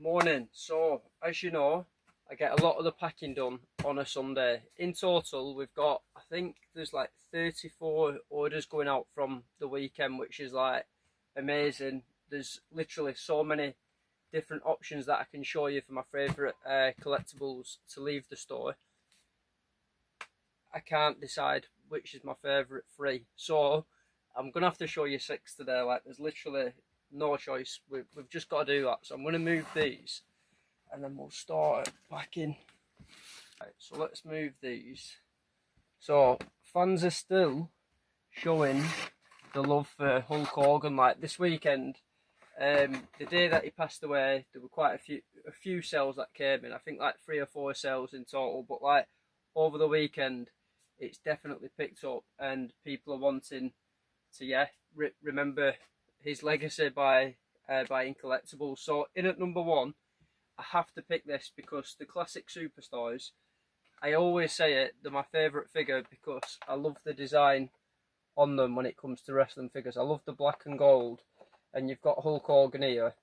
Morning. So, as you know, I get a lot of the packing done on a Sunday. In total, we've got, I think there's like 34 orders going out from the weekend, which is like amazing. There's literally so many different options that I can show you for my favourite collectibles to leave the store. I can't decide which is my favourite three. So, I'm going to have to show you six today. Like, there's literally no choice. We've just got to do that. So I'm going to move these and then we'll start packing. Right, so let's move these. So fans are still showing the love for Hulk Hogan. Like this weekend, the day that he passed away, there were quite a few sales that came in. I think like 3 or 4 sales in total. But like over the weekend, it's definitely picked up, and people are wanting to remember his legacy by buying collectibles. So in at number one, I have to pick this because the classic superstars, I always say it, they're my favourite figure because I love the design on them when it comes to wrestling figures. I love the black and gold, and you've got Hulk Hogan here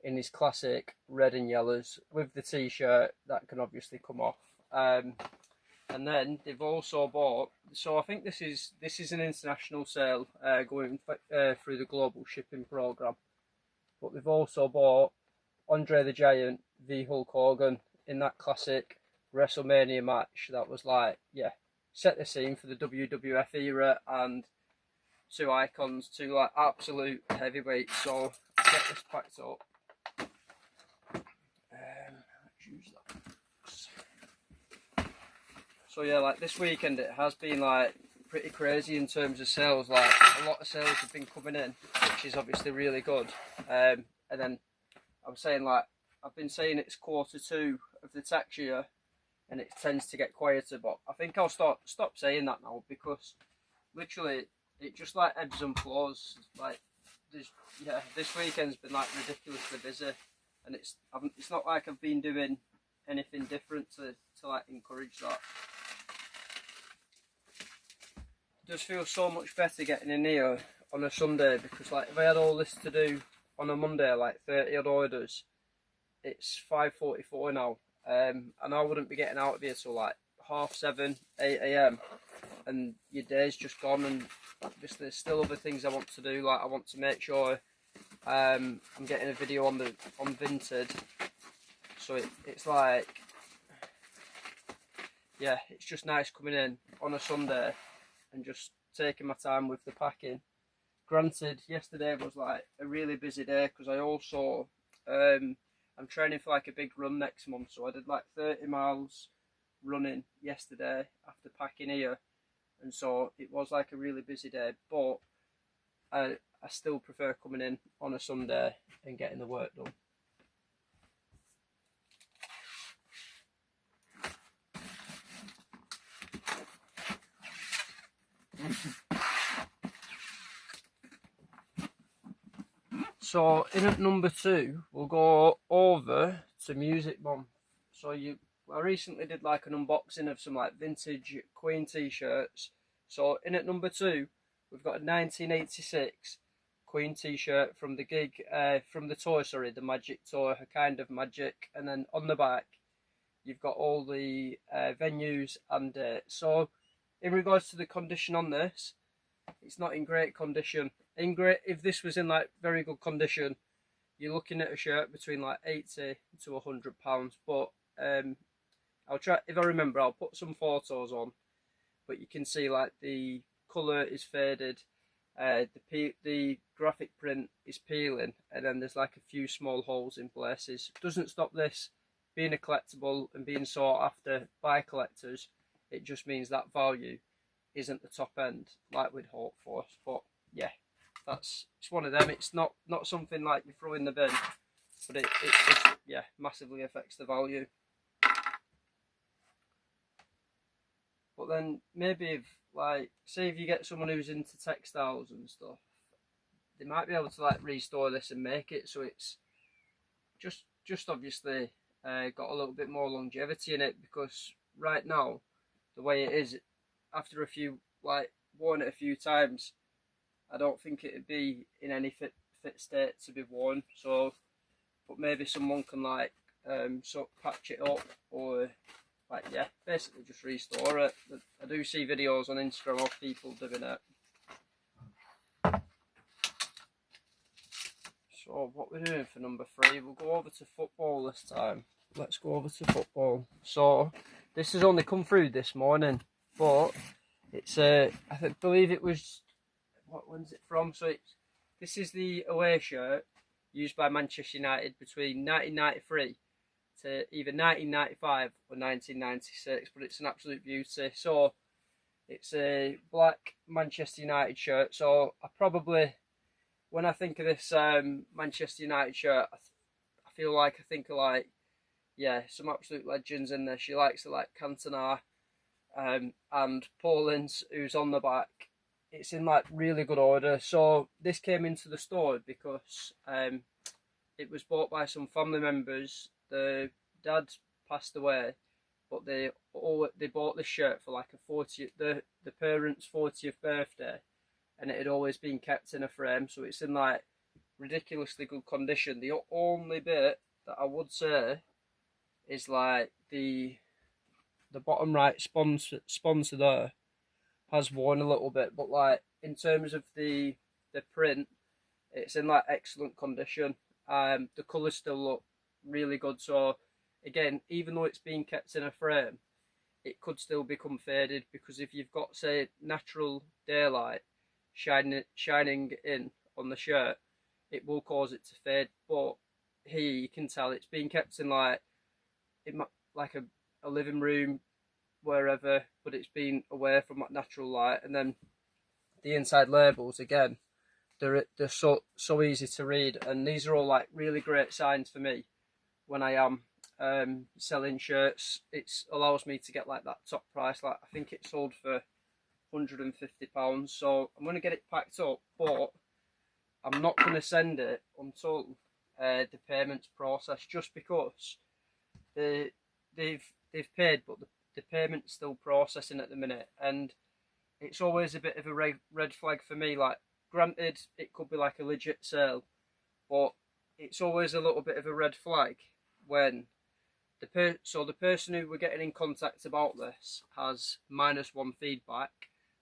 in his classic red and yellows with the t-shirt that can obviously come off. And then they've also bought, so I think this is an international sale going through the global shipping program, but they've also bought Andre the Giant v Hulk Hogan in that classic WrestleMania match that was like, yeah, set the scene for the WWF era, and two icons, two like absolute heavyweights. So get this packed up. Let's use that. So yeah, like this weekend it has been like pretty crazy in terms of sales. Like a lot of sales have been coming in, which is obviously really good. And then I'm saying, like, I've been saying it's Q2 of the tax year and it tends to get quieter, but I think I'll stop saying that now because literally it just like ebbs and flows. Like this weekend's been like ridiculously busy, and it's not like I've been doing anything different to like encourage that. It does feel so much better getting in here on a Sunday because like if I had all this to do on a Monday, like 30 odd orders, it's 5:44 now, and I wouldn't be getting out of here till like 7:30, 8 AM, and your day's just gone. And just there's still other things I want to do. Like I want to make sure I'm getting a video on Vinted, so it's like, yeah, it's just nice coming in on a Sunday and just taking my time with the packing. Granted, yesterday was like a really busy day because I also I'm training for like a big run next month, so I did like 30 miles running yesterday after packing here, and so it was like a really busy day, but I still prefer coming in on a Sunday and getting the work done. So in at number 2, we'll go over to Music Month. So I recently did like an unboxing of some like vintage Queen t-shirts. So in at number 2, we've got a 1986 Queen t-shirt from the the Magic Tour, A Kind of Magic, and then on the back you've got all the venues and dates. So in regards to the condition on this, it's not in great condition. If this was in like very good condition, you're looking at a shirt between like £80 to £100. But I'll try, if I remember, I'll put some photos on. But you can see like the colour is faded, the graphic print is peeling, and then there's like a few small holes in places. Doesn't stop this being a collectible and being sought after by collectors. It just means that value isn't the top end like we'd hope for. But yeah, it's one of them. It's not something like you throw in the bin, but it just massively affects the value. But then maybe if you get someone who's into textiles and stuff, they might be able to like restore this and make it so it's just obviously got a little bit more longevity in it, because right now the way it is, after worn it a few times, I don't think it'd be in any fit state to be worn. So, but maybe someone can like sort of patch it up, or like, yeah, basically just restore it. I do see videos on Instagram of people doing it. So what we're doing for number 3, we'll go over to football this time. Let's go over to football. So this has only come through this morning, but it's I believe it was, when's it from? So this is the away shirt used by Manchester United between 1993 to either 1995 or 1996, but it's an absolute beauty. So it's a black Manchester United shirt. So I probably, when I think of this Manchester United shirt, I feel like I think of like, yeah, some absolute legends in there. She likes to like Cantona and Paulins, who's on the back. It's in like really good order. So this came into the store because it was bought by some family members. The dad passed away, but they bought this shirt for like a 40th, the parents' 40th birthday, and it had always been kept in a frame, so it's in like ridiculously good condition. The only bit that I would say is like the bottom right sponsor there has worn a little bit, but like in terms of the print, it's in like excellent condition. The colours still look really good. So again, even though it's being kept in a frame, it could still become faded, because if you've got, say, natural daylight shining in on the shirt, it will cause it to fade. But here you can tell it's being kept in like a living room, wherever, but it's been away from that natural light. And then the inside labels, again, they're so easy to read, and these are all like really great signs for me when I am selling shirts. It allows me to get like that top price. Like I think it sold for £150, so I'm going to get it packed up, but I'm not going to send it until the payments process, just because they've paid, but the payment's still processing at the minute, and it's always a bit of a red flag for me. Like, granted, it could be like a legit sale, but it's always a little bit of a red flag when the person who we're getting in contact about this has -1 feedback,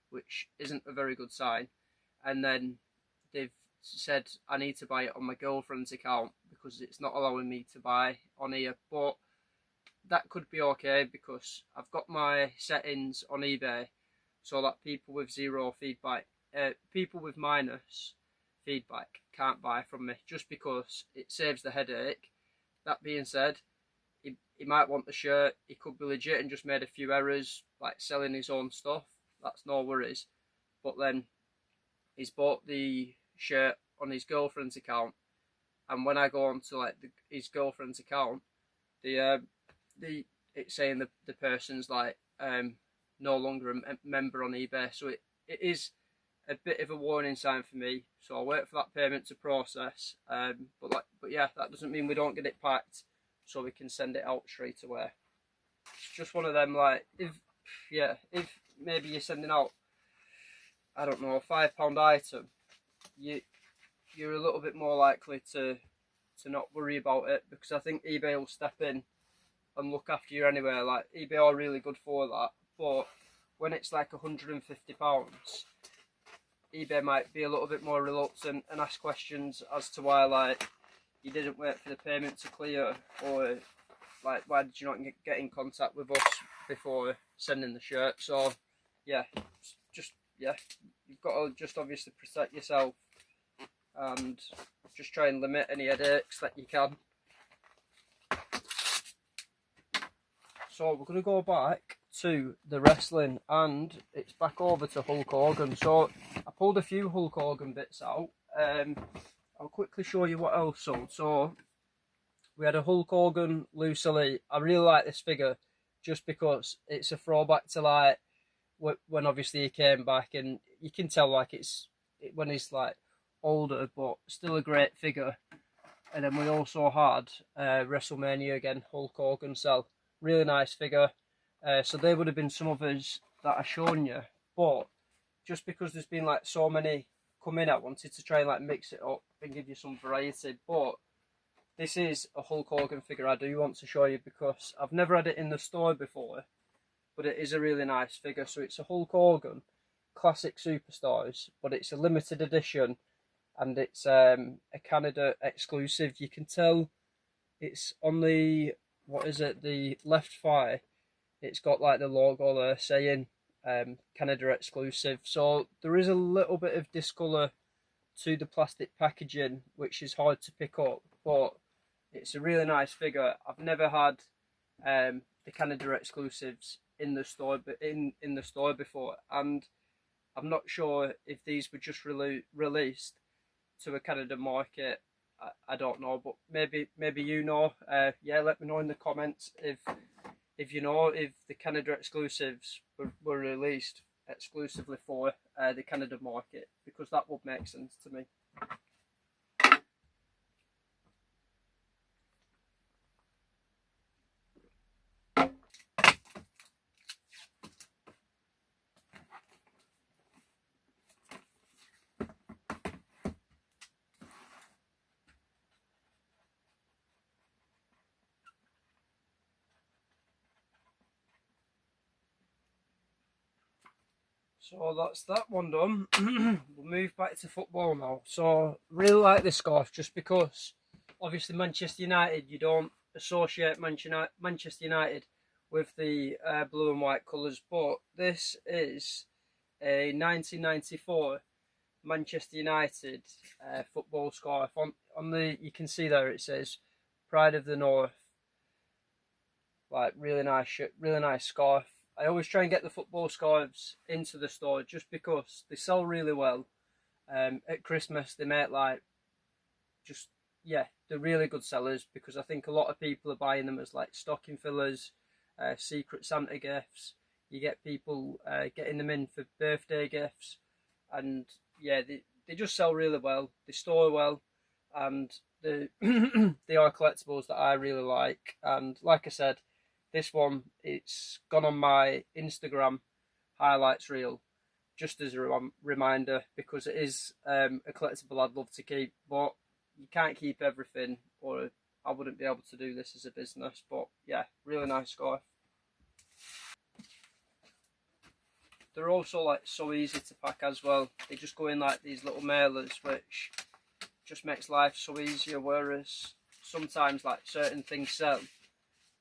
which isn't a very good sign, and then they've said I need to buy it on my girlfriend's account because it's not allowing me to buy on here. But that could be okay, because I've got my settings on eBay so that people with zero feedback, people with minus feedback can't buy from me, just because it saves the headache. That being said, he might want the shirt, he could be legit and just made a few errors, like selling his own stuff. That's no worries. But then he's bought the shirt on his girlfriend's account, and when I go on to like his girlfriend's account, it's saying the person's like no longer a member on eBay. So it is a bit of a warning sign for me. So I'll wait for that payment to process. But yeah, that doesn't mean we don't get it packed, so we can send it out straight away. It's just one of them, like, if maybe you're sending out, I don't know, a £5 item, you're a little bit more likely to not worry about it, because I think eBay will step in and look after you anyway. Like, eBay are really good for that. But when it's like £150, eBay might be a little bit more reluctant and ask questions as to why, like, you didn't wait for the payment to clear, or like, why did you not get in contact with us before sending the shirt. So yeah, you've got to just obviously protect yourself and just try and limit any headaches that you can. So we're going to go back to the wrestling, and it's back over to Hulk Hogan. So I pulled a few Hulk Hogan bits out. I'll quickly show you what else sold. So we had a Hulk Hogan Loose Elite. I really like this figure just because it's a throwback to like when obviously he came back, and you can tell like when he's like older, but still a great figure. And then we also had WrestleMania again, Hulk Hogan cell. Really nice figure. So they would have been some others that I've shown you, but just because there's been like so many come in, I wanted to try and like mix it up and give you some variety. But this is a Hulk Hogan figure I do want to show you because I've never had it in the store before, but it is a really nice figure. So it's a Hulk Hogan Classic Superstars, but it's a limited edition, and it's a Canada exclusive. You can tell it's on the, what is it, the left thigh. It's got like the logo there saying Canada exclusive. So there is a little bit of discolour to the plastic packaging, which is hard to pick up, but it's a really nice figure. I've never had the Canada exclusives in the store, but in the store before, and I'm not sure if these were just released to a Canada market. I don't know, but maybe you know. Yeah, let me know in the comments if you know if the Canada exclusives were released exclusively for the Canada market, because that would make sense to me. So that's that one done. We'll move back to football now. So really like this scarf, just because obviously Manchester United, you don't associate Manchester United with the blue and white colours, but this is a 1994 Manchester United football scarf. On the, you can see there it says Pride of the North. Like, really nice shirt, really nice scarf. I always try and get the football scarves into the store just because they sell really well. At Christmas they make like, just, yeah, they're really good sellers, because I think a lot of people are buying them as like stocking fillers, Secret Santa gifts. You get people getting them in for birthday gifts, and yeah, they just sell really well. They store well, and they are collectibles that I really like. And like I said, this one, it's gone on my Instagram highlights reel just as a reminder, because it is a collectible I'd love to keep, but you can't keep everything, or I wouldn't be able to do this as a business. But yeah, really nice scarf. They're also like so easy to pack as well. They just go in like these little mailers, which just makes life so easier, whereas sometimes like certain things sell,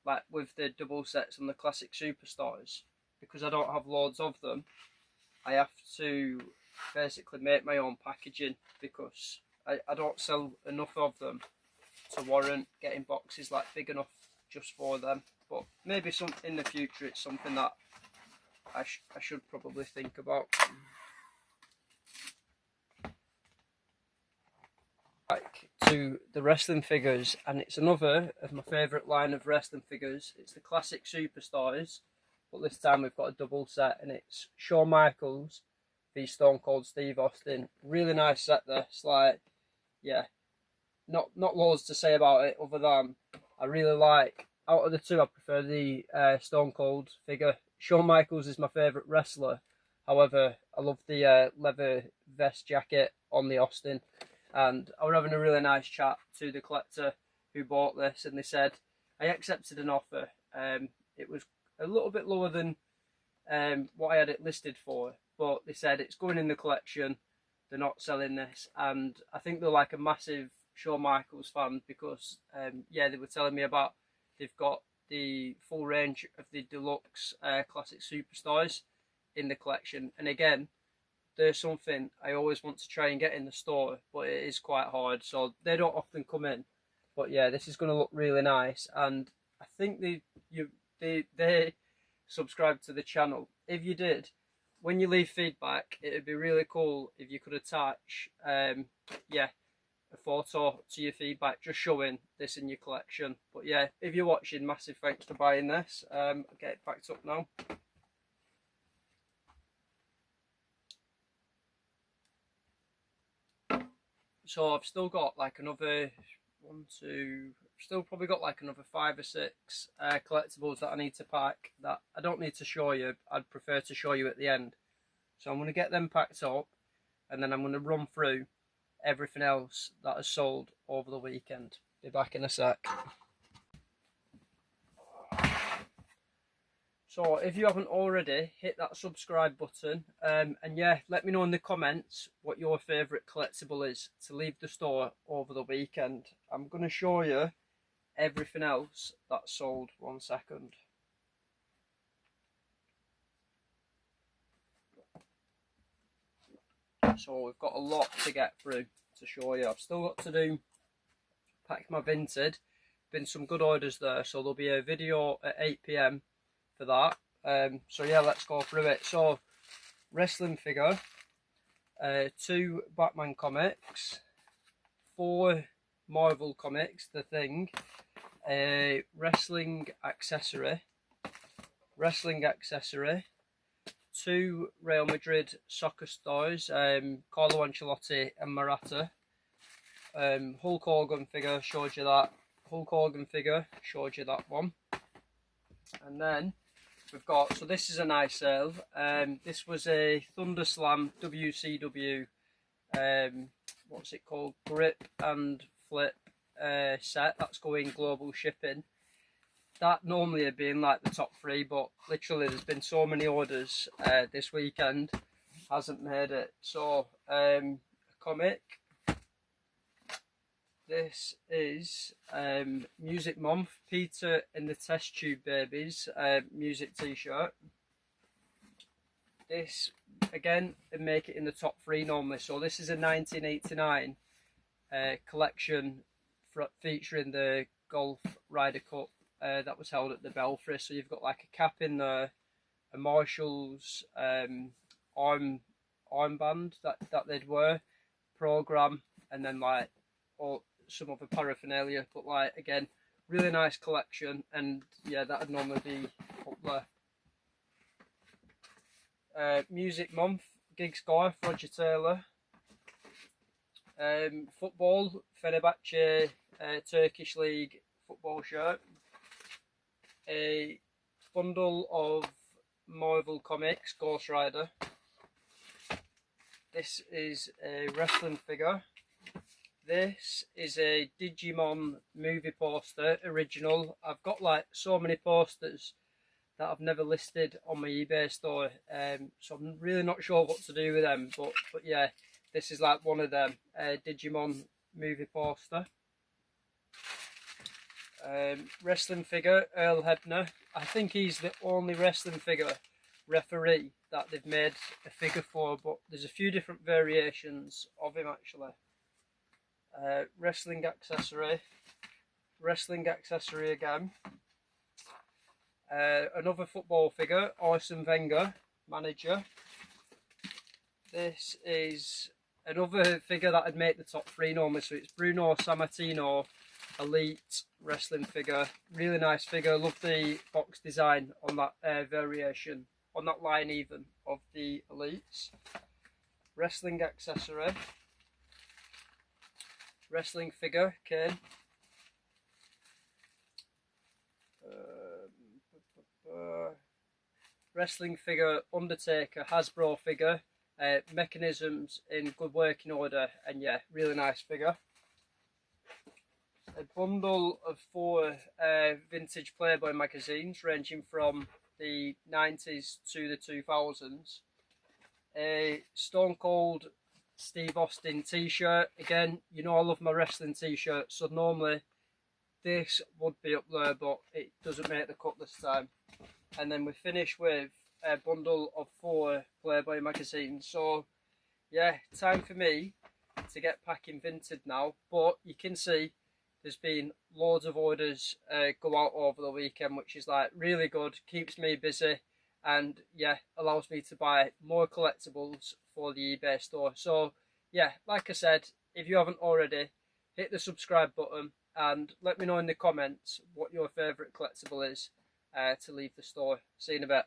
like with the double sets and the classic superstars, because I don't have loads of them, I have to basically make my own packaging, because I don't sell enough of them to warrant getting boxes like big enough just for them. But maybe some in the future, it's something that I should probably think about. Back to the wrestling figures, and it's another of my favourite line of wrestling figures. It's the classic superstars, but this time we've got a double set, and it's Shawn Michaels v Stone Cold Steve Austin. Really nice set this. Like, yeah, not loads to say about it other than I really like, out of the two, I prefer the Stone Cold figure. Shawn Michaels is my favourite wrestler. However, I love the leather vest jacket on the Austin. And I was having a really nice chat to the collector who bought this, and they said I accepted an offer. It was a little bit lower than what I had it listed for, but they said it's going in the collection. They're not selling this, and I think they're like a massive Shawn Michaels fan, because yeah, they were telling me about, they've got the full range of the deluxe classic superstars in the collection, and again, there's something I always want to try and get in the store, but it is quite hard, so they don't often come in. But yeah, this is going to look really nice, and I think they subscribe to the channel. If you did, when you leave feedback, it would be really cool if you could attach yeah, a photo to your feedback just showing this in your collection. But yeah, if you're watching, massive thanks for buying this. I'll get it packed up now. So I've still got like another still probably got like another 5 or 6 collectibles that I need to pack, that I don't need to show you. I'd prefer to show you at the end. So I'm going to get them packed up, and then I'm going to run through everything else that is sold over the weekend. Be back in a sec. So if you haven't already, hit that subscribe button, and yeah, let me know in the comments what your favourite collectible is to leave the store over the weekend. I'm going to show you everything else that's sold. 1 second. So we've got a lot to get through to show you. I've still got to do pack my Vinted. Been some good orders there, so there'll be a video at 8 PM for that. So yeah, let's go through it. So wrestling figure, 2 Batman comics, 4 Marvel comics, The Thing, a wrestling accessory, 2 Real Madrid soccer stars, Carlo Ancelotti and Morata. Hulk Hogan figure, showed you that. Hulk Hogan figure, showed you that one. And then we've got, so this is a nice sale. This was a Thunderslam WCW, what's it called? Grip and flip set. That's going global shipping. That normally would be in like the top 3, but literally there's been so many orders this weekend, hasn't made it. So a comic. This is Music Month, Peter and the Test Tube Babies music t-shirt. This again would make it in the top 3 normally. So this is a 1989 collection featuring the Golf Ryder Cup that was held at the Belfry. So you've got like a cap in there, a Marshall's armband that they'd wear, program, and then like all some other paraphernalia. But like again, really nice collection, and yeah, that would normally be up there. Music Month, Gig Score, Roger Taylor. Football, Fenerbahce Turkish League football shirt. A bundle of Marvel comics, Ghost Rider. This is a wrestling figure. This is a Digimon movie poster, original. I've got like so many posters that I've never listed on my eBay store, so I'm really not sure what to do with them, but yeah, this is like one of them, Digimon movie poster. Wrestling figure, Earl Hebner. I think he's the only wrestling figure referee that they've made a figure for, but there's a few different variations of him actually. Wrestling accessory again. Another football figure, Arsene Wenger, manager. This is another figure that would make the top 3 normally, so it's Bruno Sammartino Elite wrestling figure. Really nice figure. Love the box design on that variation, on that line even, of the Elites. Wrestling accessory. Wrestling figure, Kane. Wrestling figure, Undertaker, Hasbro figure. Mechanisms in good working order, and yeah, really nice figure. A bundle of 4 vintage Playboy magazines ranging from the 90s to the 2000s. A Stone Cold Steve Austin t-shirt. Again, you know I love my wrestling t-shirts, so normally this would be up there, but it doesn't make the cut this time. And then we finish with a bundle of 4 Playboy magazines. So yeah, time for me to get packing Vinted now, but you can see there's been loads of orders go out over the weekend, which is like really good, keeps me busy, and yeah, allows me to buy more collectibles for the eBay store. So yeah, like I said, if you haven't already, hit the subscribe button and let me know in the comments what your favourite collectible is to leave the store. See you in a bit.